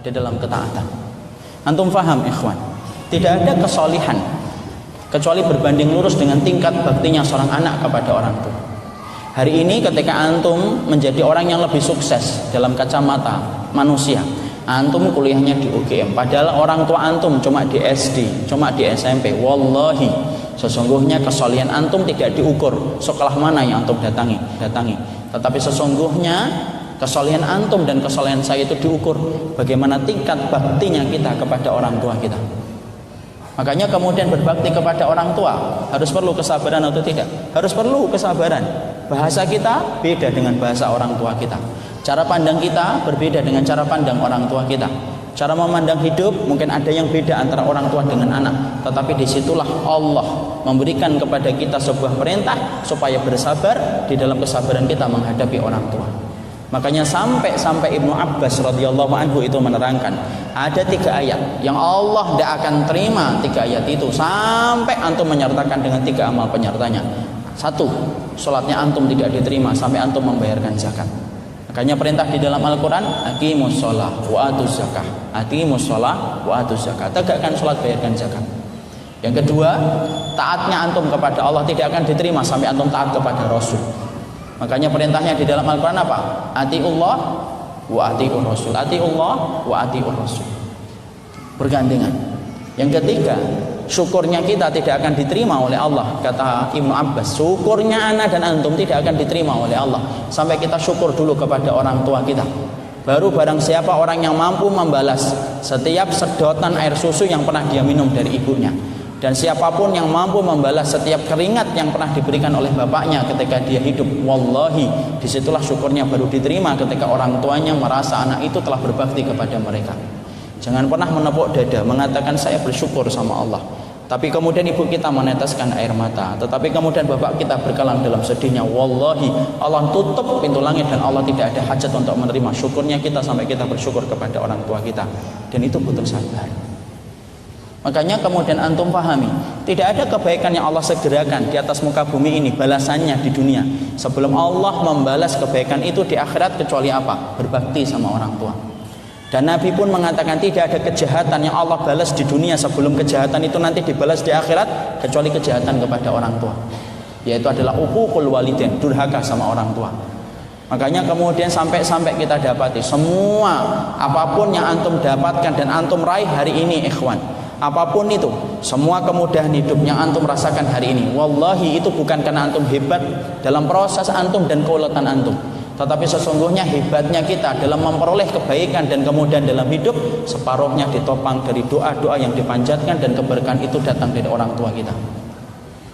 di dalam ketaatan. Antum faham ikhwan? Tidak ada kesolihan kecuali berbanding lurus dengan tingkat baktinya seorang anak kepada orang tua. Hari ini ketika antum menjadi orang yang lebih sukses dalam kacamata manusia, antum kuliahnya di UGM, padahal orang tua antum cuma di SD, cuma di SMP. Wallahi, sesungguhnya kesolihan antum tidak diukur sekolah mana yang antum datangi. Tetapi sesungguhnya kesolihan antum dan kesolihan saya itu diukur bagaimana tingkat baktinya kita kepada orang tua kita. Makanya kemudian berbakti kepada orang tua harus perlu kesabaran atau tidak? Harus perlu kesabaran. Bahasa kita beda dengan bahasa orang tua kita. Cara pandang kita berbeda dengan cara pandang orang tua kita. Cara memandang hidup mungkin ada yang beda antara orang tua dengan anak. Tetapi disitulah Allah memberikan kepada kita sebuah perintah supaya bersabar di dalam kesabaran kita menghadapi orang tua. Makanya sampai Ibnu Abbas radhiyallahu anhu itu menerangkan ada 3 ayat yang Allah tidak akan terima 3 ayat itu sampai antum menyertakan dengan 3 amal penyertanya. 1, sholatnya antum tidak diterima sampai antum membayarkan zakat. Makanya perintah di dalam Al-Quran, aqimus sholah wa atuz zakah. Aqimus sholah wa atuz zakah. Tegakkan sholat, bayarkan zakat. Yang kedua, taatnya antum kepada Allah tidak akan diterima sampai antum taat kepada Rasul. Makanya perintahnya di dalam Al-Quran apa? Atiullah wa atiur Rasul. Atiullah wa atiur Rasul. Bergandengan. Yang ketiga, syukurnya kita tidak akan diterima oleh Allah. Kata Ibnu Abbas, syukurnya ana dan antum tidak akan diterima oleh Allah sampai kita syukur dulu kepada orang tua kita. Baru barang siapa orang yang mampu membalas setiap sedotan air susu yang pernah dia minum dari ibunya, dan siapapun yang mampu membalas setiap keringat yang pernah diberikan oleh bapaknya ketika dia hidup, wallahi disitulah syukurnya baru diterima ketika orang tuanya merasa anak itu telah berbakti kepada mereka. Jangan pernah menepuk dada mengatakan saya bersyukur sama Allah, tapi kemudian ibu kita meneteskan air mata, tetapi kemudian bapak kita berkelam dalam sedihnya. Wallahi Allah tutup pintu langit dan Allah tidak ada hajat untuk menerima syukurnya kita sampai kita bersyukur kepada orang tua kita, dan itu butuh sabar. Makanya kemudian antum pahami, tidak ada kebaikan yang Allah segerakan di atas muka bumi ini balasannya di dunia sebelum Allah membalas kebaikan itu di akhirat, kecuali apa? Berbakti sama orang tua. Dan Nabi pun mengatakan tidak ada kejahatan yang Allah balas di dunia sebelum kejahatan itu nanti dibalas di akhirat, kecuali kejahatan kepada orang tua, yaitu adalah uququl walidain, durhaka sama orang tua. Makanya kemudian sampai kita dapati semua apapun yang antum dapatkan dan antum raih hari ini ikhwan, apapun itu, semua kemudahan hidup yang antum rasakan hari ini, wallahi itu bukan karena antum hebat dalam proses antum dan keuletan antum, tetapi sesungguhnya hebatnya kita dalam memperoleh kebaikan dan kemudian dalam hidup separuhnya ditopang dari doa-doa yang dipanjatkan dan keberkahan itu datang dari orang tua kita.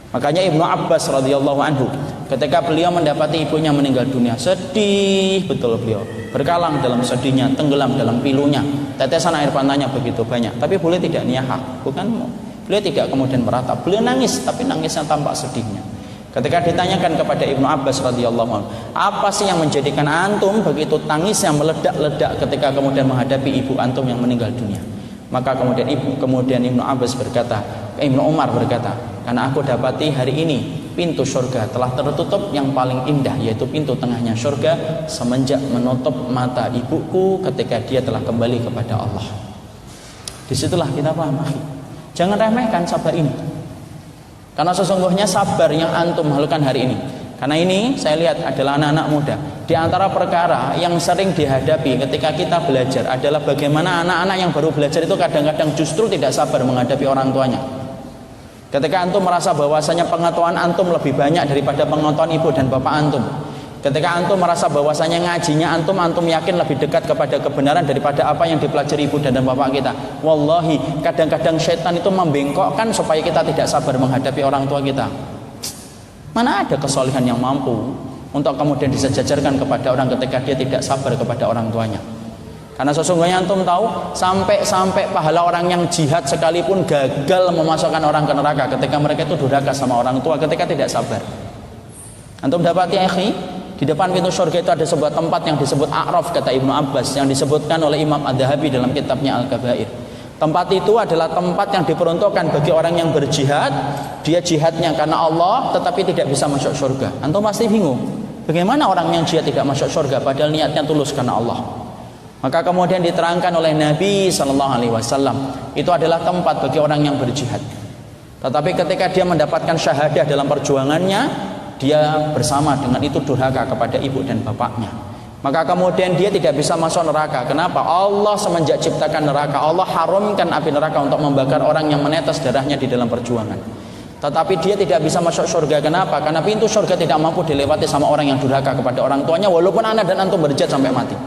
Makanya Ibnu Abbas radhiyallahu anhu ketika beliau mendapati ibunya meninggal dunia, sedih betul beliau, berkalang dalam sedihnya, tenggelam dalam pilunya, tetesan air matanya begitu banyak, tapi beliau tidak niyahak, beliau tidak kemudian meratap, beliau nangis, tapi nangisnya tampak sedihnya. Ketika ditanyakan kepada Ibnu Abbas radhiyallahu anhu, apa sih yang menjadikan antum begitu tangis yang meledak-ledak ketika kemudian menghadapi ibu antum yang meninggal dunia? Maka kemudian Ibnu Abbas berkata, Ibnu Umar berkata, karena aku dapati hari ini pintu surga telah tertutup yang paling indah, yaitu pintu tengahnya surga, semenjak menutup mata ibuku ketika dia telah kembali kepada Allah. Disitulah kita paham, jangan remehkan sabar ini. Karena sesungguhnya sabar yang antum lakukan hari ini, karena ini saya lihat adalah anak-anak muda. Di antara perkara yang sering dihadapi ketika kita belajar adalah bagaimana anak-anak yang baru belajar itu kadang-kadang justru tidak sabar menghadapi orang tuanya. Ketika antum merasa bahwasanya pengetahuan antum lebih banyak daripada pengetahuan ibu dan bapak antum, ketika antum merasa bahwasanya ngajinya antum yakin lebih dekat kepada kebenaran daripada apa yang dipelajari ibu dan bapak kita, wallahi kadang-kadang syaitan itu membengkokkan supaya kita tidak sabar menghadapi orang tua kita. Mana ada kesolihan yang mampu untuk kemudian disejajarkan kepada orang ketika dia tidak sabar kepada orang tuanya. Karena sesungguhnya antum tahu, sampai pahala orang yang jihad sekalipun gagal memasukkan orang ke neraka ketika mereka itu durhaka sama orang tua ketika tidak sabar. Antum dapati akhi, di depan pintu surga itu ada sebuah tempat yang disebut A'raf, kata Ibnu Abbas, yang disebutkan oleh Imam Ad-Dhahabi dalam kitabnya Al-Kabair. Tempat itu adalah tempat yang diperuntukkan bagi orang yang berjihad. Dia jihadnya karena Allah tetapi tidak bisa masuk surga. Antum pasti bingung, bagaimana orang yang jihad tidak masuk surga padahal niatnya tulus karena Allah. Maka kemudian diterangkan oleh Nabi Sallallahu Alaihi Wasallam, itu adalah tempat bagi orang yang berjihad. Tetapi ketika dia mendapatkan syahadah dalam perjuangannya, dia bersama dengan itu durhaka kepada ibu dan bapaknya. Maka kemudian dia tidak bisa masuk neraka. Kenapa? Allah semenjak ciptakan neraka, Allah haramkan api neraka untuk membakar orang yang menetes darahnya di dalam perjuangan. Tetapi dia tidak bisa masuk surga. Kenapa? Karena pintu surga tidak mampu dilewati sama orang yang durhaka kepada orang tuanya, walaupun anak dan antum berjihad sampai mati.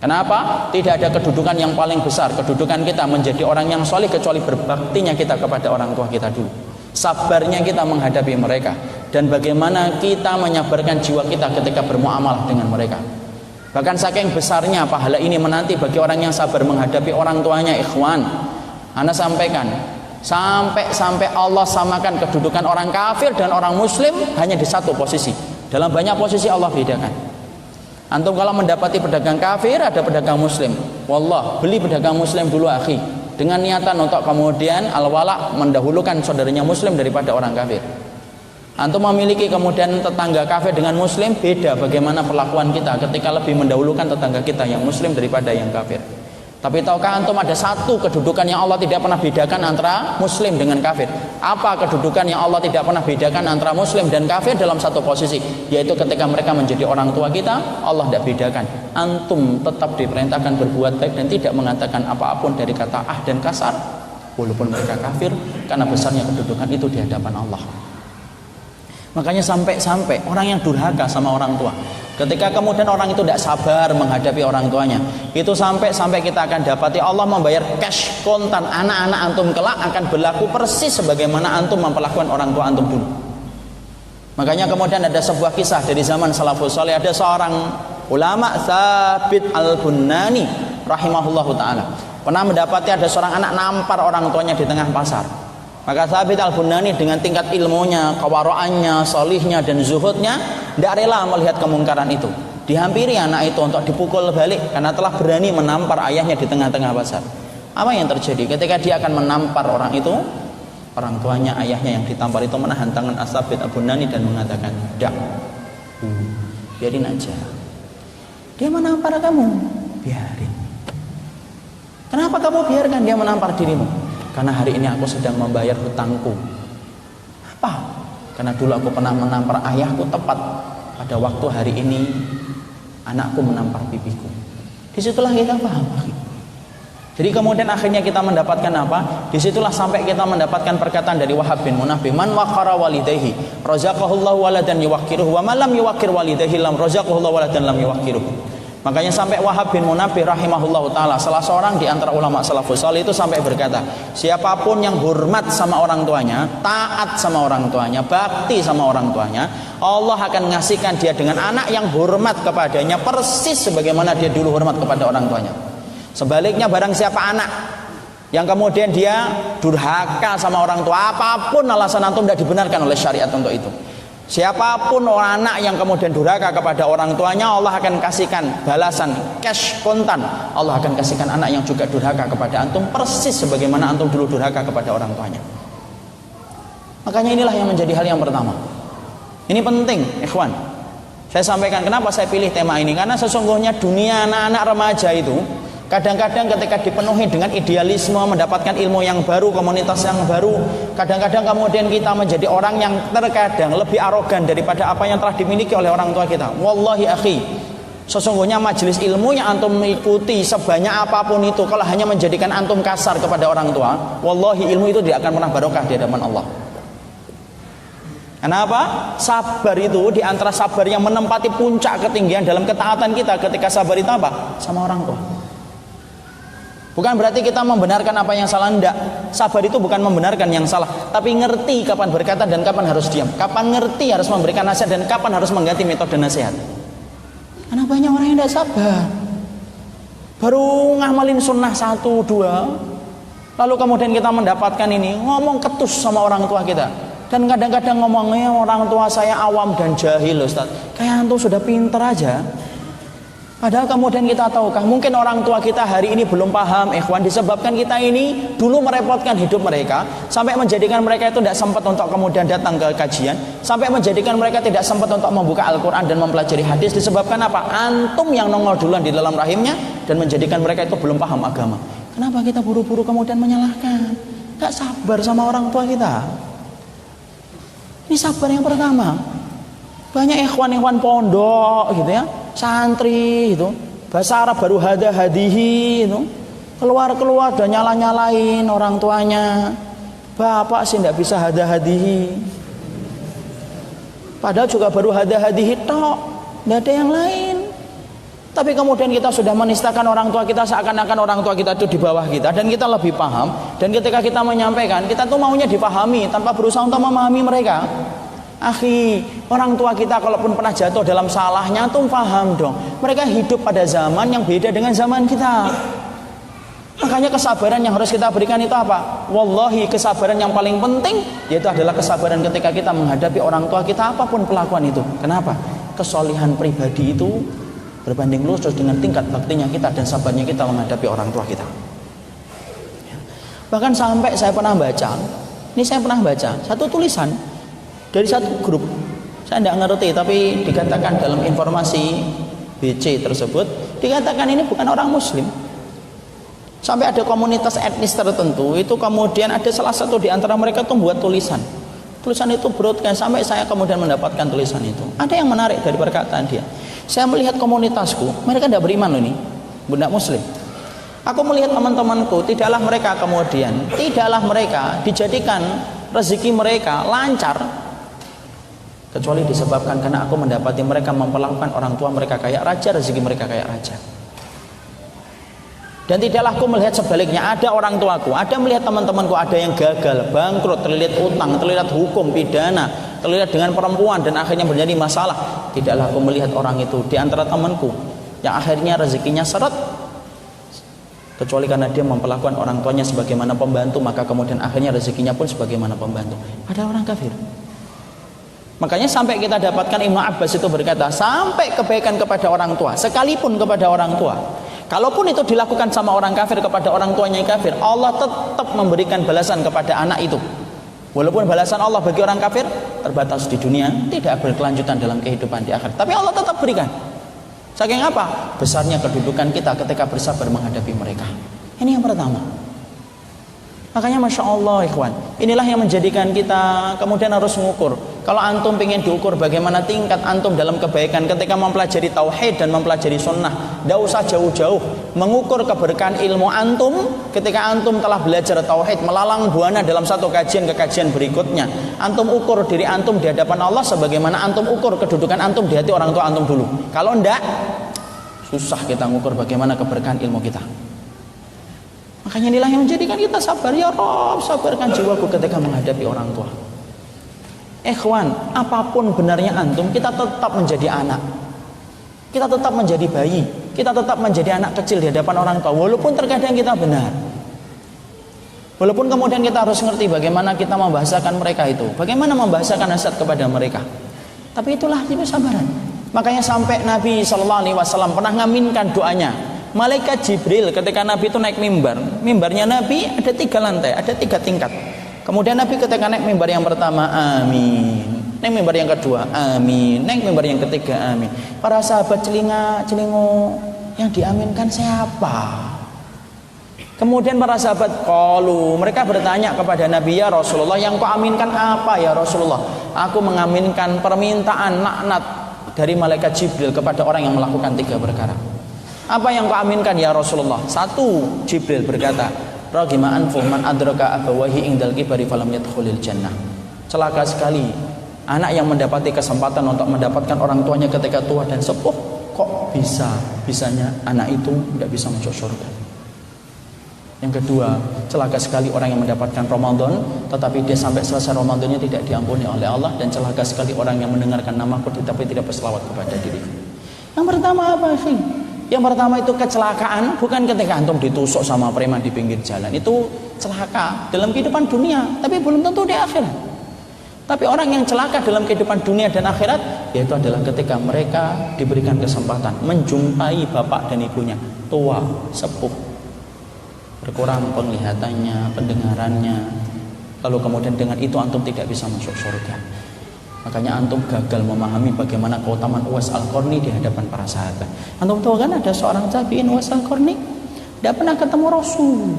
Kenapa? Tidak ada kedudukan yang paling besar, kedudukan kita menjadi orang yang soleh, kecuali berbaktinya kita kepada orang tua kita dulu, sabarnya kita menghadapi mereka, dan bagaimana kita menyabarkan jiwa kita ketika bermuamalah dengan mereka. Bahkan saking besarnya pahala ini menanti bagi orang yang sabar menghadapi orang tuanya. Ikhwan, Anda sampaikan, sampai Allah samakan kedudukan orang kafir dan orang muslim hanya di satu posisi. Dalam banyak posisi Allah bedakan. Antum kalau mendapati pedagang kafir, ada pedagang muslim, wallah, beli pedagang muslim dulu akhi, dengan niatan untuk kemudian al-wala, mendahulukan saudaranya muslim daripada orang kafir. Antum memiliki kemudian tetangga kafir dengan muslim, beda bagaimana perlakuan kita ketika lebih mendahulukan tetangga kita yang muslim daripada yang kafir. Tapi tahukah antum ada satu kedudukan yang Allah tidak pernah bedakan antara muslim dengan kafir? Apa kedudukan yang Allah tidak pernah bedakan antara muslim dan kafir dalam satu posisi? Yaitu ketika mereka menjadi orang tua kita, Allah tidak bedakan. Antum tetap diperintahkan berbuat baik dan tidak mengatakan apapun dari kata dan kasar, walaupun mereka kafir, karena besarnya kedudukan itu di hadapan Allah. Makanya sampai orang yang durhaka sama orang tua, ketika kemudian orang itu tidak sabar menghadapi orang tuanya, itu sampai kita akan dapati Allah membayar cash kontan. Anak-anak antum kelak akan berlaku persis sebagaimana antum memperlakukan orang tua antum dulu. Makanya kemudian ada sebuah kisah dari zaman salafus saleh, ada seorang ulama Tsabit Al-Bunani rahimahullahu taala pernah mendapati ada seorang anak nampar orang tuanya di tengah pasar. Maka Tsabit Al-Bunani dengan tingkat ilmunya, kewaraannya, solihnya dan zuhudnya, tidak rela melihat kemungkaran itu. Dihampiri anak itu untuk dipukul balik karena telah berani menampar ayahnya di tengah-tengah pasar. Apa yang terjadi ketika dia akan menampar orang itu? Orang tuanya, ayahnya yang ditampar itu menahan tangan Tsabit Al-Bunani dan mengatakan, "Dak, biarin aja. Dia menampar kamu, biarin. Kenapa kamu biarkan dia menampar dirimu? Karena hari ini aku sedang membayar hutangku." Apa? Karena dulu aku pernah menampar ayahku tepat pada waktu hari ini anakku menampar pipiku. Disitulah kita paham. Jadi kemudian akhirnya kita mendapatkan apa? Disitulah sampai kita mendapatkan perkataan dari Wahab bin Munabbih, "Man waqara walidayhi razaqahullahu waladan yuwaqqiruhu wa man lam yuwaqqir walidayhi lam razaqahullahu waladan lam yuwaqqiruhu." Makanya sampai Wahab bin Munabbih rahimahullahu taala, salah seorang di antara ulama salafus saleh itu sampai berkata, siapapun yang hormat sama orang tuanya, taat sama orang tuanya, bakti sama orang tuanya, Allah akan ngasihkan dia dengan anak yang hormat kepadanya persis sebagaimana dia dulu hormat kepada orang tuanya. Sebaliknya barang siapa anak yang kemudian dia durhaka sama orang tua, apapun alasan antum tidak dibenarkan oleh syariat untuk itu. Siapapun anak yang kemudian durhaka kepada orang tuanya, Allah akan kasihkan balasan cash kontan. Allah akan kasihkan anak yang juga durhaka kepada antum persis sebagaimana antum dulu durhaka kepada orang tuanya. Makanya inilah yang menjadi hal yang pertama. Ini penting, ikhwan. Saya sampaikan kenapa saya pilih tema ini, karena sesungguhnya dunia anak-anak remaja itu kadang-kadang ketika dipenuhi dengan idealisme, mendapatkan ilmu yang baru, komunitas yang baru, kadang-kadang kemudian kita menjadi orang yang terkadang lebih arogan daripada apa yang telah dimiliki oleh orang tua kita. Wallahi akhi, sesungguhnya majelis ilmu yang antum mengikuti sebanyak apapun itu, kalau hanya menjadikan antum kasar kepada orang tua, wallahi ilmu itu tidak akan pernah barokah di hadapan Allah. Kenapa? Sabar itu di antara sabar yang menempati puncak ketinggian dalam ketaatan kita. Ketika sabar itu apa? Sama orang tua. Bukan berarti kita membenarkan apa yang salah, enggak. Sabar itu bukan membenarkan yang salah, tapi ngerti kapan berkata dan kapan harus diam, kapan ngerti harus memberikan nasihat dan kapan harus mengganti metode nasihat. Karena banyak orang yang tidak sabar, baru ngamalin sunnah 1, 2, lalu kemudian kita mendapatkan ini ngomong ketus sama orang tua kita. Dan kadang-kadang ngomongnya orang tua saya awam dan jahil, Ustaz. Kayak antum sudah pinter aja. Padahal kemudian kita tahukah mungkin orang tua kita hari ini belum paham ikhwan, disebabkan kita ini dulu merepotkan hidup mereka sampai menjadikan mereka itu tidak sempat untuk kemudian datang ke kajian, sampai menjadikan mereka tidak sempat untuk membuka Al-Quran dan mempelajari hadis. Disebabkan apa? Antum yang nongol duluan di dalam rahimnya dan menjadikan mereka itu belum paham agama. Kenapa kita buru-buru kemudian menyalahkan? Gak sabar sama orang tua kita. Ini sabar yang pertama. Banyak ikhwan-ikhwan pondok gitu ya, santri itu bahasa Arab baru hadihi itu keluar dan nyalain orang tuanya. Bapak sih tidak bisa hadihi, padahal juga baru hadihi tok, tidak ada yang lain. Tapi kemudian kita sudah menistakan orang tua kita, seakan-akan orang tua kita itu di bawah kita dan kita lebih paham. Dan ketika kita menyampaikan, kita tuh maunya dipahami tanpa berusaha untuk memahami mereka. Akhi, orang tua kita kalaupun pernah jatuh dalam salahnya, tuh paham dong. Mereka hidup pada zaman yang beda dengan zaman kita. Makanya kesabaran yang harus kita berikan itu apa? Wallahi, kesabaran yang paling penting yaitu adalah kesabaran ketika kita menghadapi orang tua kita, apapun pelakuan itu. Kenapa? Kesolihan pribadi itu berbanding lurus dengan tingkat baktinya kita dan sabarnya kita menghadapi orang tua kita. Bahkan sampai saya pernah baca satu tulisan dari satu grup, saya tidak ngerti, tapi dikatakan dalam informasi BC tersebut, dikatakan ini bukan orang muslim. Sampai ada komunitas etnis tertentu, itu kemudian ada salah satu di antara mereka tuh buat tulisan itu broadcast, sampai saya kemudian mendapatkan tulisan itu. Ada yang menarik dari perkataan dia. Saya melihat komunitasku, mereka tidak beriman loh ini, bunda muslim. Aku melihat teman-temanku, tidaklah mereka dijadikan rezeki mereka lancar kecuali disebabkan karena aku mendapati mereka memperlakukan orang tua mereka kayak raja, rezeki mereka kayak raja. Dan tidaklah aku melihat sebaliknya, ada orang tuaku, ada melihat teman-temanku, ada yang gagal, bangkrut, terlilit utang, terlilit hukum, pidana, terlilit dengan perempuan dan akhirnya menjadi masalah. Tidaklah aku melihat orang itu di antara temanku yang akhirnya rezekinya seret, kecuali karena dia memperlakukan orang tuanya sebagaimana pembantu, maka kemudian akhirnya rezekinya pun sebagaimana pembantu. Ada orang kafir. Makanya sampai kita dapatkan Ibnu Abbas itu berkata, sampai kebaikan kepada orang tua, sekalipun kepada orang tua, kalaupun itu dilakukan sama orang kafir kepada orang tuanya yang kafir, Allah tetap memberikan balasan kepada anak itu. Walaupun balasan Allah bagi orang kafir terbatas di dunia, tidak berkelanjutan dalam kehidupan di akhirat, tapi Allah tetap berikan. Saking apa? Besarnya kedudukan kita ketika bersabar menghadapi mereka. Ini yang pertama. Makanya Masya Allah ikhwan, inilah yang menjadikan kita kemudian harus mengukur. Kalau antum ingin diukur bagaimana tingkat antum dalam kebaikan ketika mempelajari tauhid dan mempelajari sunnah, tidak usah jauh-jauh. Mengukur keberkahan ilmu antum ketika antum telah belajar tauhid, melalang buana dalam satu kajian ke kajian berikutnya. Antum ukur diri antum di hadapan Allah sebagaimana antum ukur kedudukan antum di hati orang tua antum dulu. Kalau tidak, susah kita mengukur bagaimana keberkahan ilmu kita. Makanya inilah yang menjadikan kita sabar. Ya Rabb, sabarkan jiwaku ketika menghadapi orang tua. Ikhwan, apapun benarnya antum, kita tetap menjadi anak, kita tetap menjadi bayi, kita tetap menjadi anak kecil di hadapan orang tua. Walaupun terkadang kita benar, walaupun kemudian kita harus ngerti bagaimana kita membahasakan mereka itu, bagaimana membahasakan nasihat kepada mereka. Tapi itulah tipe sabaran. Makanya sampai Nabi SAW pernah ngaminkan doanya malaikat Jibril ketika Nabi itu naik mimbar. Mimbarnya Nabi ada 3 lantai, ada 3 tingkat. Kemudian Nabi ketika naik mimbar yang pertama, amin. Naik mimbar yang kedua, amin. Naik mimbar yang ketiga, amin. Para sahabat celingo, yang diaminkan siapa? Kemudian para sahabat mereka bertanya kepada Nabi, ya Rasulullah, yang kau aminkan apa ya Rasulullah? Aku mengaminkan permintaan laknat dari malaikat Jibril kepada orang yang melakukan 3 perkara. Apa yang kau aminkan ya Rasulullah? 1, Jibril berkata, ragima anfuh man adraka abawahi indal kibari falam yadkhulil jannah. Celaka sekali anak yang mendapati kesempatan untuk mendapatkan orang tuanya ketika tua dan sepuh, kok bisanya anak itu tidak bisa masuk surga. Yang kedua, celaka sekali orang yang mendapatkan Ramadan tetapi dia sampai selesai Ramadannya tidak diampuni oleh Allah, dan celaka sekali orang yang mendengarkan namaku tetapi tidak berselawat kepada diriku. Yang pertama apa sih? Yang pertama itu kecelakaan bukan ketika antum ditusuk sama preman di pinggir jalan. Itu celaka dalam kehidupan dunia, tapi belum tentu di akhirat. Tapi orang yang celaka dalam kehidupan dunia dan akhirat, yaitu adalah ketika mereka diberikan kesempatan menjumpai bapak dan ibunya, tua, sepuh, berkurang penglihatannya, pendengarannya, lalu kemudian dengan itu antum tidak bisa masuk surga. Makanya antum gagal memahami bagaimana keutamaan Uwais Al-Qarni di hadapan para sahabat. Antum tahu kan ada seorang tabi'in, Uwais Al-Qarni, tidak pernah ketemu Rasul,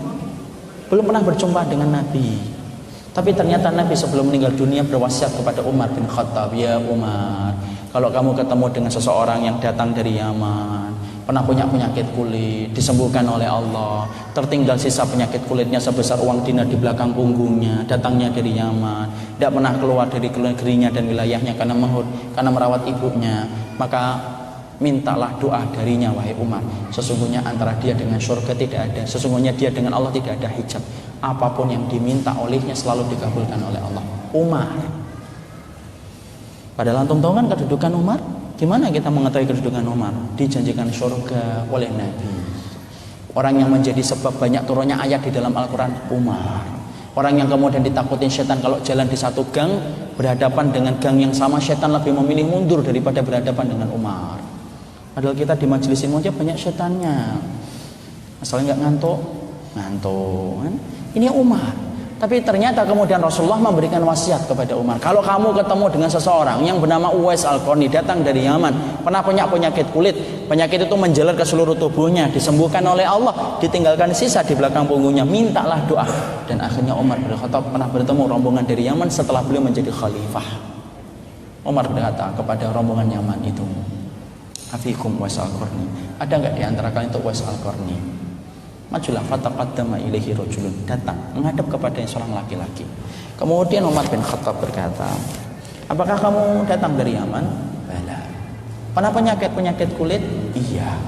belum pernah berjumpa dengan Nabi. Tapi ternyata Nabi sebelum meninggal dunia berwasiat kepada Umar bin Khattab, ya Umar, kalau kamu ketemu dengan seseorang yang datang dari Yaman, pernah punya penyakit kulit, disembuhkan oleh Allah, tertinggal sisa penyakit kulitnya sebesar uang dinar di belakang punggungnya, datangnya dari Yaman, tidak pernah keluar dari negerinya dan wilayahnya karena merawat ibunya, maka mintalah doa darinya wahai Umar. Sesungguhnya antara dia dengan surga tidak ada, sesungguhnya dia dengan Allah tidak ada hijab. Apapun yang diminta olehnya selalu dikabulkan oleh Allah. Umar. Padahal antum tahu kan kedudukan Umar? Gimana kita mengetahui kedudukan Umar? Dijanjikan surga oleh Nabi. Orang yang menjadi sebab banyak turunnya ayat di dalam Al-Quran, Umar. Orang yang kemudian ditakutin setan kalau jalan di satu gang, berhadapan dengan gang yang sama, setan lebih memilih mundur daripada berhadapan dengan Umar. Padahal kita di majelis ilmu aja banyak setannya. Asalnya nggak ngantuk kan? Ini Umar. Tapi ternyata kemudian Rasulullah memberikan wasiat kepada Umar, kalau kamu ketemu dengan seseorang yang bernama Uwais Al-Qarni, datang dari Yaman, pernah punya penyakit kulit, penyakit itu menjalar ke seluruh tubuhnya, disembuhkan oleh Allah, ditinggalkan sisa di belakang punggungnya, mintalah doa. Dan akhirnya Umar bin Khattab pernah bertemu rombongan dari Yaman setelah beliau menjadi khalifah. Umar berkata kepada rombongan Yaman itu, afikum Uwais Al-Qarni, ada enggak di antara kalian itu Uwais Al-Qarni? Majulah, fataqaddama ilaihi rajulun, datang menghadap kepada seorang laki-laki. Kemudian Umar bin Khattab berkata, apakah kamu datang dari Yaman? Bala. Pernah penyakit kulit? Iya.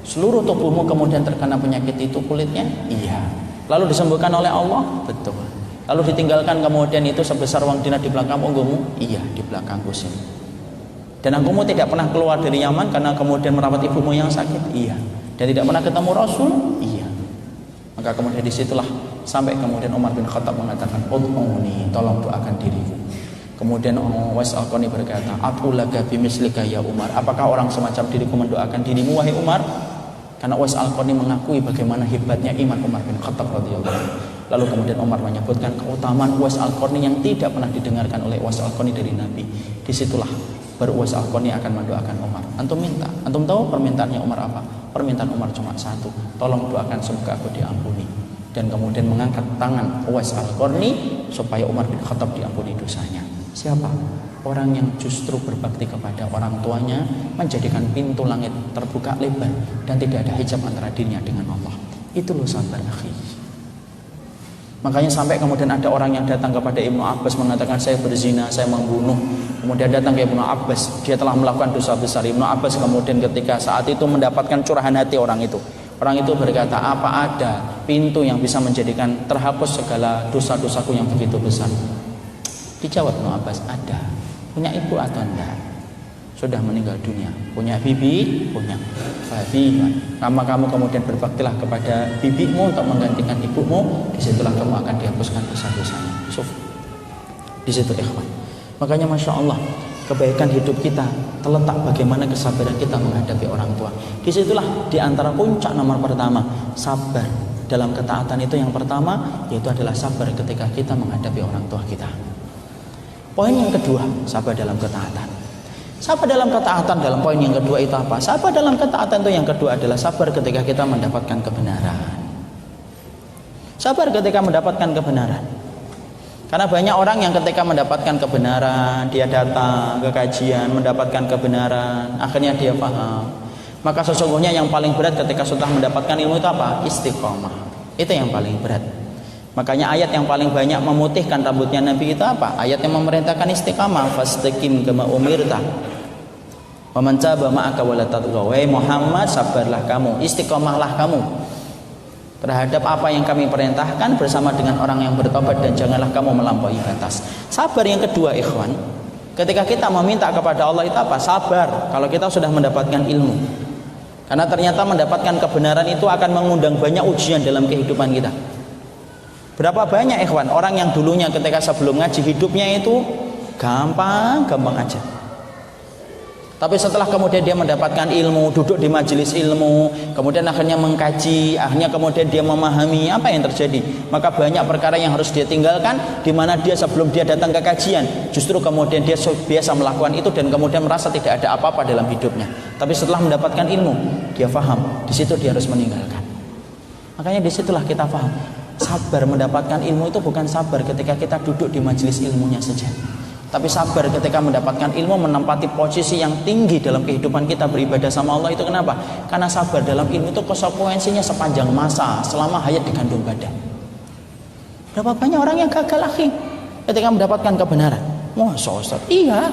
Seluruh tubuhmu kemudian terkena penyakit itu kulitnya? Iya. Lalu disembuhkan oleh Allah? Betul. Lalu ditinggalkan kemudian itu sebesar uang dinar di belakang punggungmu? Iya, di belakangku sini. Dan kamu tidak pernah keluar dari Yaman karena kemudian merawat ibumu yang sakit? Iya. Dan tidak pernah ketemu Rasul? Iya. Maka kemudian disitulah sampai kemudian Umar bin Khattab mengatakan, ud'uni, tolong doakan diriku. Kemudian Uwais Al-Qarni berkata, atulaka bimislika ya Umar, apakah orang semacam diriku mendoakan dirimu wahai Umar? Karena Uwais Al-Qarni mengakui bagaimana hebatnya iman Umar bin Khattab radhiyallahu anhu. Lalu kemudian Umar menyebutkan keutamaan Uwais Al-Qarni yang tidak pernah didengarkan oleh Uwais Al-Qarni dari Nabi. Disitulah baru Uwais Al-Qarni akan mendoakan Umar. Antum minta, antum tahu permintaannya Umar apa? Permintaan Umar cuma satu, tolong doakan semoga aku diampuni. Dan kemudian mengangkat tangan Uwais Al-Qarni supaya Umar bin Khattab diampuni dosanya. Siapa? Orang yang justru berbakti kepada orang tuanya, menjadikan pintu langit terbuka lebar dan tidak ada hijab antara dirinya dengan Allah. Itu loh sabar akhi. Makanya sampai kemudian ada orang yang datang kepada Ibnu Abbas mengatakan, saya berzina, saya membunuh. Kemudian datang ke Ibnu Abbas, dia telah melakukan dosa besar. Ibnu Abbas kemudian ketika saat itu mendapatkan curahan hati orang itu. Orang itu berkata, apa ada pintu yang bisa menjadikan terhapus segala dosa-dosaku yang begitu besar? Dijawab Ibnu Abbas, ada. Punya ibu atau enggak? Sudah meninggal dunia. Punya bibi? Punya. Babi. Lama kamu kemudian berbaktilah kepada bibimu untuk menggantikan ibumu, disitulah kamu akan dihapuskan dosa-dosanya. Di situ ikhwan. Makanya Masya Allah, kebaikan hidup kita terletak bagaimana kesabaran kita menghadapi orang tua. Disitulah di antara puncak nomor pertama, sabar dalam ketaatan itu yang pertama, yaitu adalah sabar ketika kita menghadapi orang tua kita. Poin yang kedua, sabar dalam ketaatan. Sabar dalam ketaatan dalam poin yang kedua itu apa? Sabar dalam ketaatan itu yang kedua adalah sabar ketika kita mendapatkan kebenaran. Sabar ketika mendapatkan kebenaran. Karena banyak orang yang ketika mendapatkan kebenaran, dia datang ke kajian, mendapatkan kebenaran, akhirnya dia paham. Maka sesungguhnya yang paling berat ketika sudah mendapatkan ilmu itu apa? Istiqomah. Itu yang paling berat. Makanya ayat yang paling banyak memutihkan rambutnya Nabi itu apa? Ayat yang memerintahkan istiqamah, fastaqim kama umirta. Wa man taba ma'aka wa la tatghaw. Wahai Muhammad, sabarlah kamu, istiqomahlah kamu terhadap apa yang kami perintahkan bersama dengan orang yang bertobat, dan janganlah kamu melampaui batas. Sabar yang kedua ikhwan, ketika kita meminta kepada Allah itu apa? Sabar kalau kita sudah mendapatkan ilmu. Karena ternyata mendapatkan kebenaran itu akan mengundang banyak ujian dalam kehidupan kita. Berapa banyak ikhwan orang yang dulunya ketika sebelum ngaji hidupnya itu gampang aja. Tapi setelah kemudian dia mendapatkan ilmu, duduk di majelis ilmu, kemudian akhirnya mengkaji, akhirnya kemudian dia memahami apa yang terjadi. Maka banyak perkara yang harus dia tinggalkan, di mana dia sebelum dia datang ke kajian, justru kemudian dia biasa melakukan itu dan kemudian merasa tidak ada apa-apa dalam hidupnya. Tapi setelah mendapatkan ilmu, dia paham, di situ dia harus meninggalkan. Makanya disitulah kita paham, sabar mendapatkan ilmu itu bukan sabar ketika kita duduk di majelis ilmunya saja. Tapi sabar ketika mendapatkan ilmu, menempati posisi yang tinggi dalam kehidupan kita beribadah sama Allah itu kenapa? Karena sabar dalam ilmu itu konsekuensinya sepanjang masa, selama hayat digandung badan. Berapa banyak orang yang gagal akhi ketika mendapatkan kebenaran? Masya Ustaz, iya.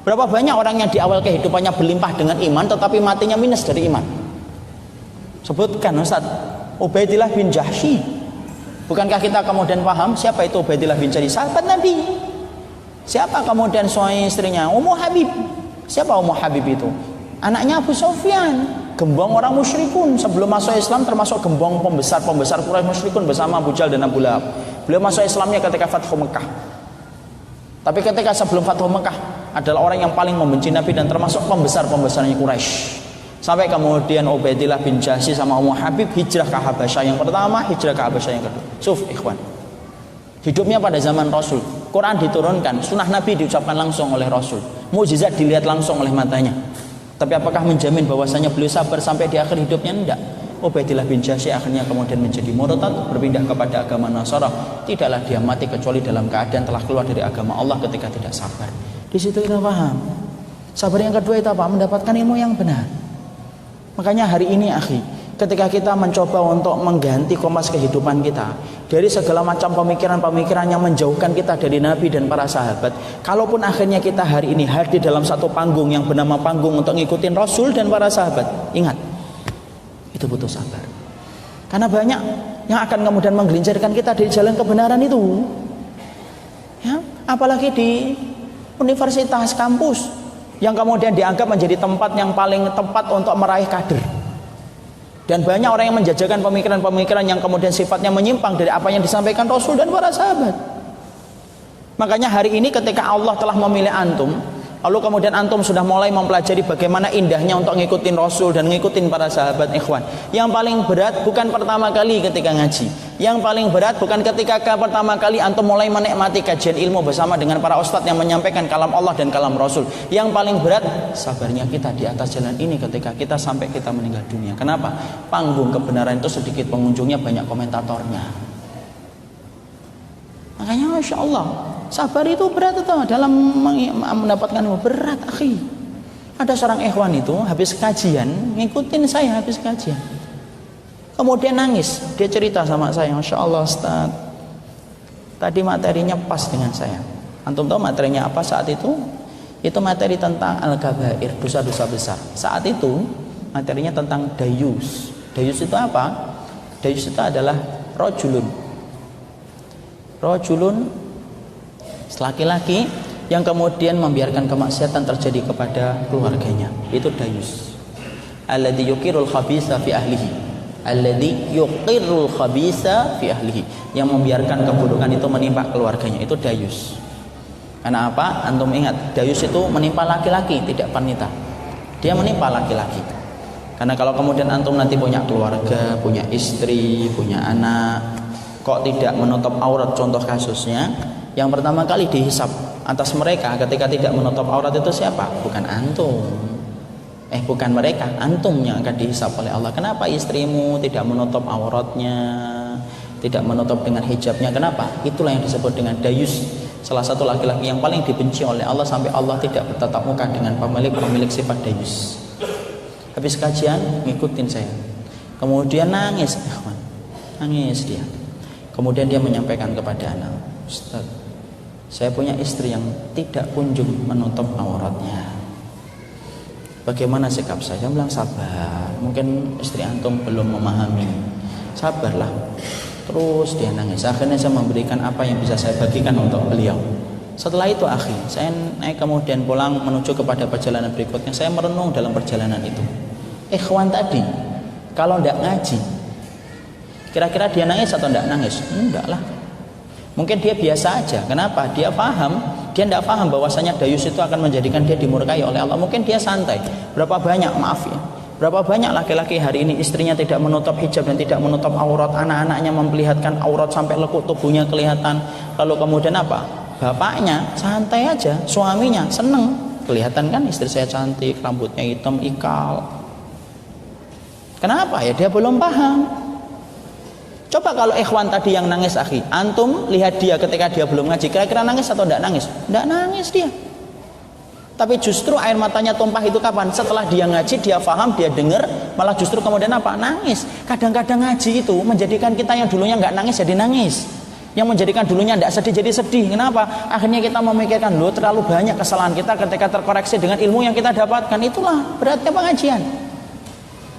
Berapa banyak orang yang di awal kehidupannya berlimpah dengan iman, tetapi matinya minus dari iman? Sebutkan Ustaz, Ubaidillah bin Jahsy. Bukankah kita kemudian paham siapa itu Ubaidillah bin Jahsy? Sahabat Nabi. Siapa kemudian suami istrinya? Ummu Habib. Siapa Ummu Habib itu? Anaknya Abu Sufyan, gembong orang musyrikun. Sebelum masuk Islam termasuk gembong pembesar Quraisy musyrikun bersama Abu Jahal dan Abu Lahab. Beliau masuk Islamnya ketika Fathu Mekah. Tapi ketika sebelum Fathu Mekah adalah orang yang paling membenci Nabi dan termasuk pembesarnya Quraisy. Sampai kemudian Ubaidillah bin Jahsy sama Ummu Habib hijrah ke Habasyah yang pertama, hijrah ke Habasyah yang kedua. Suf ikhwan. Hidupnya pada zaman Rasul, Quran diturunkan, sunnah Nabi diucapkan langsung oleh Rasul, mukjizat dilihat langsung oleh matanya. Tapi apakah menjamin bahwasanya beliau sabar sampai di akhir hidupnya? Tidak. Ubaidillah bin Jahsy akhirnya kemudian menjadi murtad, berpindah kepada agama Nasara. Tidaklah dia mati kecuali dalam keadaan telah keluar dari agama Allah ketika tidak sabar. Di situ kita paham. Sabar yang kedua itu apa? Mendapatkan ilmu yang benar. Makanya hari ini akhi, ketika kita mencoba untuk mengganti kompas kehidupan kita dari segala macam pemikiran-pemikiran yang menjauhkan kita dari Nabi dan para sahabat, kalaupun akhirnya kita hari ini hadir dalam satu panggung yang bernama panggung untuk ngikutin Rasul dan para sahabat, ingat, itu butuh sabar. Karena banyak yang akan kemudian menggelincirkan kita dari jalan kebenaran itu, ya, apalagi di universitas, kampus yang kemudian dianggap menjadi tempat yang paling tepat untuk meraih kader. Dan banyak orang yang menjajakan pemikiran-pemikiran yang kemudian sifatnya menyimpang dari apa yang disampaikan Rasul dan para sahabat. Makanya hari ini ketika Allah telah memilih antum, lalu kemudian antum sudah mulai mempelajari bagaimana indahnya untuk ngikutin Rasul dan ngikutin para sahabat, ikhwan. Yang paling berat bukan pertama kali ketika ngaji. Yang paling berat bukan ketika pertama kali antum mulai menikmati kajian ilmu bersama dengan para ustadz yang menyampaikan kalam Allah dan kalam Rasul. Yang paling berat sabarnya kita di atas jalan ini ketika kita sampai kita meninggal dunia. Kenapa? Panggung kebenaran itu sedikit pengunjungnya, banyak komentatornya. Makanya Masya Allah, sabar itu berat itu dalam mendapatkan ilmu. Berat akhi. Ada seorang ikhwan itu habis kajian, ngikutin saya habis kajian, kemudian nangis. Dia cerita sama saya, Masya Allah Ustaz, tadi materinya pas dengan saya. Antum tahu materinya apa saat itu? Itu materi tentang al-kabair, dosa-dosa besar. Saat itu materinya tentang dayus. Dayus itu apa? Dayus itu adalah rojulun, laki-laki yang kemudian membiarkan kemaksiatan terjadi kepada keluarganya. Itu dayus. Alladzi yuqirul khabitha fi ahlihi. Alladzi yuqirul khabitha fi ahlihi. Yang membiarkan keburukan itu menimpa keluarganya. Itu dayus. Karena apa? Antum ingat, dayus itu menimpa laki-laki, tidak wanita. Dia menimpa laki-laki. Karena kalau kemudian antum nanti punya keluarga, punya istri, punya anak, kok tidak menutup aurat, contoh kasusnya, yang pertama kali dihisab atas mereka ketika tidak menutup aurat itu siapa? Bukan antum, bukan mereka, antum yang akan dihisab oleh Allah. Kenapa istrimu tidak menutup auratnya, tidak menutup dengan hijabnya? Kenapa? Itulah yang disebut dengan dayus, salah satu laki-laki yang paling dibenci oleh Allah, sampai Allah tidak bertatap muka dengan pemilik sifat dayus. Habis kajian ngikutin saya, kemudian nangis dia. Kemudian dia menyampaikan kepada anak, Ustaz, saya punya istri yang tidak kunjung menutup auratnya. Bagaimana sikap saya? Saya bilang sabar. Mungkin istri antum belum memahami. Sabarlah. Terus dia nangis. Akhirnya saya memberikan apa yang bisa saya bagikan untuk beliau. Setelah itu akhi, saya naik kemudian pulang menuju kepada perjalanan berikutnya. Saya merenung dalam perjalanan itu. Ikhwan tadi, kalau tidak ngaji, Kira-kira dia nangis atau enggak nangis? Enggak lah. Mungkin dia biasa aja. Kenapa? Dia tidak paham bahwasanya dayus itu akan menjadikan dia dimurkai oleh Allah. Mungkin dia santai. Berapa banyak, maaf ya, berapa banyak laki-laki hari ini istrinya tidak menutup hijab dan tidak menutup aurat, anak-anaknya memperlihatkan aurat sampai lekuk tubuhnya kelihatan. Lalu kemudian apa? Bapaknya santai aja, suaminya seneng, kelihatan kan istri saya cantik, rambutnya hitam ikal. Kenapa? Ya dia belum paham. Coba kalau ikhwan tadi yang nangis, akhi, antum lihat dia ketika dia belum ngaji, kira-kira nangis atau tidak nangis? Tidak nangis dia. Tapi justru air matanya tumpah itu kapan? Setelah dia ngaji, dia paham, dia dengar, malah justru kemudian apa? Nangis. Kadang-kadang ngaji itu menjadikan kita yang dulunya nggak nangis jadi nangis, yang menjadikan dulunya tidak sedih jadi sedih. Kenapa? Akhirnya kita memikirkan, loh terlalu banyak kesalahan kita ketika terkoreksi dengan ilmu yang kita dapatkan. Itulah beratnya pengajian.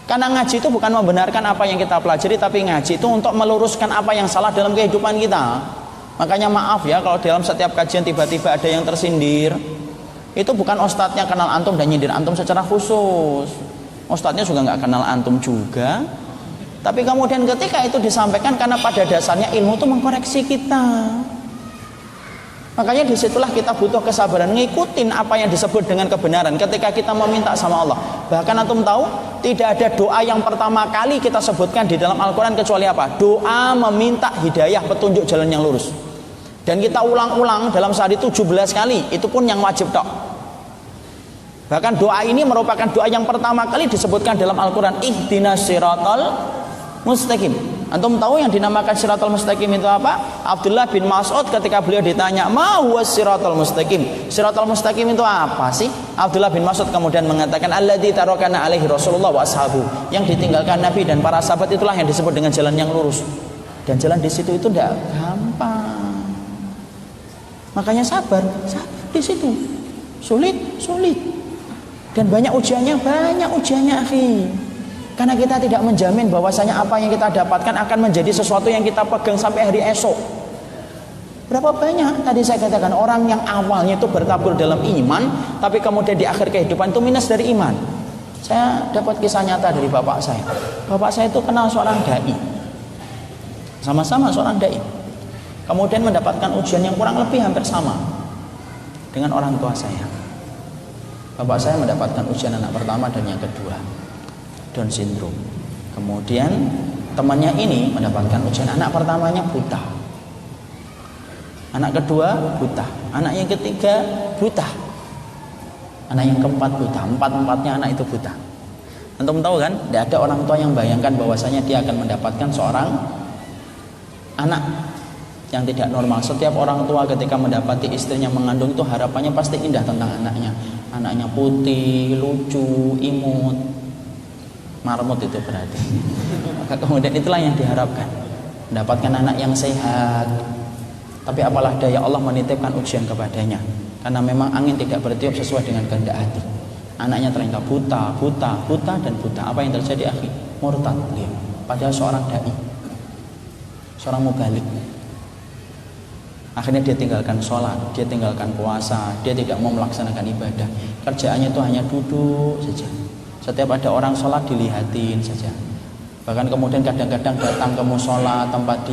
Karena ngaji itu bukan membenarkan apa yang kita pelajari, tapi ngaji itu untuk meluruskan apa yang salah dalam kehidupan kita. Makanya maaf ya kalau dalam setiap kajian tiba-tiba ada yang tersindir. Itu bukan ustadznya kenal antum dan nyindir antum secara khusus. Ustadznya juga nggak kenal antum juga. Tapi kemudian ketika itu disampaikan, karena pada dasarnya ilmu itu mengkoreksi kita. Makanya disitulah kita butuh kesabaran ngikutin apa yang disebut dengan kebenaran ketika kita meminta sama Allah. Bahkan antum tahu, tidak ada doa yang pertama kali kita sebutkan di dalam Al-Quran kecuali apa? Doa meminta hidayah, petunjuk jalan yang lurus. Dan kita ulang-ulang dalam sehari 17 kali, itu pun yang wajib tok. Bahkan doa ini merupakan doa yang pertama kali disebutkan dalam Al-Quran. Ihdinas siratal mustaqim. Antum tahu yang dinamakan siratal mustaqim itu apa? Abdullah bin Mas'ud ketika beliau ditanya, ma huwa siratal mustaqim? Siratal mustaqim itu apa sih? Abdullah bin Mas'ud kemudian mengatakan, alladzi tarakana alaihi Rasulullah wa ashabu. Yang ditinggalkan Nabi dan para sahabat itulah yang disebut dengan jalan yang lurus. Dan jalan di situ itu tidak gampang. Makanya sabar di situ. Sulit. Dan banyak ujiannya, akhi. Karena kita tidak menjamin bahwasanya apa yang kita dapatkan akan menjadi sesuatu yang kita pegang sampai hari esok. Berapa banyak tadi saya katakan orang yang awalnya itu bertabur dalam iman, tapi kemudian di akhir kehidupan itu minus dari iman. Saya dapat kisah nyata dari bapak saya. Bapak saya itu kenal seorang dai, sama-sama seorang dai. Kemudian mendapatkan ujian yang kurang lebih hampir sama dengan orang tua saya. Bapak saya mendapatkan ujian anak pertama dan yang kedua, Down syndrome. Kemudian temannya ini mendapatkan ujian anak pertamanya buta, anak kedua buta, anak yang ketiga buta, anak yang keempat buta. Empat-empatnya anak itu buta. Antum tahu kan, tidak ada orang tua yang bayangkan bahwasanya dia akan mendapatkan seorang anak yang tidak normal. Setiap orang tua ketika mendapati istrinya mengandung itu harapannya pasti indah tentang anaknya. Anaknya putih, lucu, imut, marmut itu berarti. Maka kemudian itulah yang diharapkan, mendapatkan anak yang sehat. Tapi apalah daya, Allah menitipkan ujian kepadanya. Karena memang angin tidak bertiup sesuai dengan kehendak hati. Anaknya ternyata buta, dan buta. Apa yang terjadi, akhi? Murtad dia. Padahal seorang dai, seorang mubalik. Akhirnya dia tinggalkan sholat, dia tinggalkan puasa, dia tidak mau melaksanakan ibadah. Kerjaannya itu hanya duduk saja. Setiap ada orang sholat dilihatin saja. Bahkan kemudian kadang-kadang datang ke musola tempat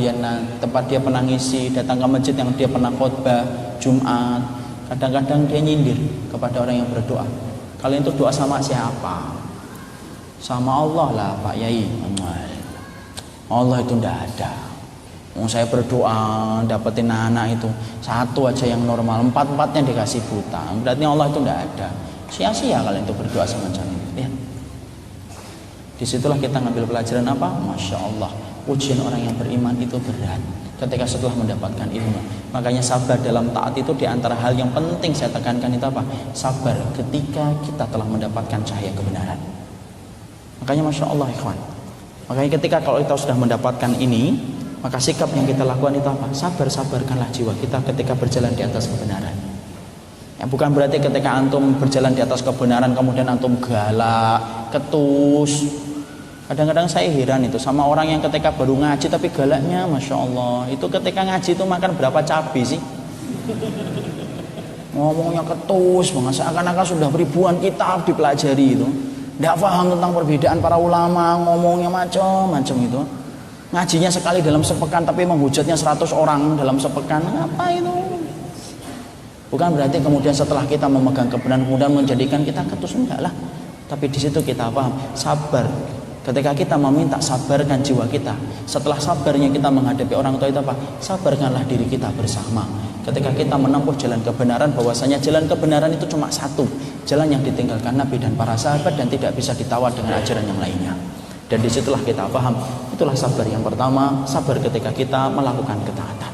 dia pernah ngisi, datang ke masjid yang dia pernah khutbah Jumat. Kadang-kadang dia nyindir kepada orang yang berdoa. Kalian itu doa sama siapa? Sama Allah lah Pak Yai. Allah itu tidak ada. Saya berdoa dapetin anak itu satu aja yang normal, empat-empatnya dikasih buta. Berarti Allah itu tidak ada. Sia-sia kalian itu berdoa semacam itu. Lihat. Disitulah kita ngambil pelajaran apa? Masya Allah, ujian orang yang beriman itu berat ketika setelah mendapatkan ilmu. Makanya sabar dalam taat itu diantara hal yang penting saya tekankan itu apa? Sabar ketika kita telah mendapatkan cahaya kebenaran. Makanya Masya Allah ikhwan, makanya ketika kalau kita sudah mendapatkan ini, maka sikap yang kita lakukan itu apa? Sabarkanlah jiwa kita ketika berjalan di atas kebenaran. Ya, bukan berarti ketika antum berjalan di atas kebenaran kemudian antum galak, ketus. Kadang-kadang saya heran itu sama orang yang ketika baru ngaji tapi galaknya, Masya Allah. Itu ketika ngaji itu makan berapa cabai sih? Ngomongnya ketus banget, seakan-akan sudah ribuan kitab dipelajari itu. Tidak paham tentang perbedaan para ulama, ngomongnya macam-macam itu. Ngajinya sekali dalam sepekan tapi menghujatnya 100 orang dalam sepekan. Apa itu? Bukan berarti kemudian setelah kita memegang kebenaran kemudian menjadikan kita ketus, enggak lah. Tapi di situ kita paham, sabar. Ketika kita meminta, sabarkan jiwa kita. Setelah sabarnya kita menghadapi orang tua itu apa? Sabarkanlah diri kita bersama. Ketika kita menempuh jalan kebenaran, bahwasanya jalan kebenaran itu cuma satu, jalan yang ditinggalkan Nabi dan para sahabat dan tidak bisa ditawar dengan ajaran yang lainnya. Dan disitulah kita paham, itulah sabar yang pertama, sabar ketika kita melakukan ketaatan.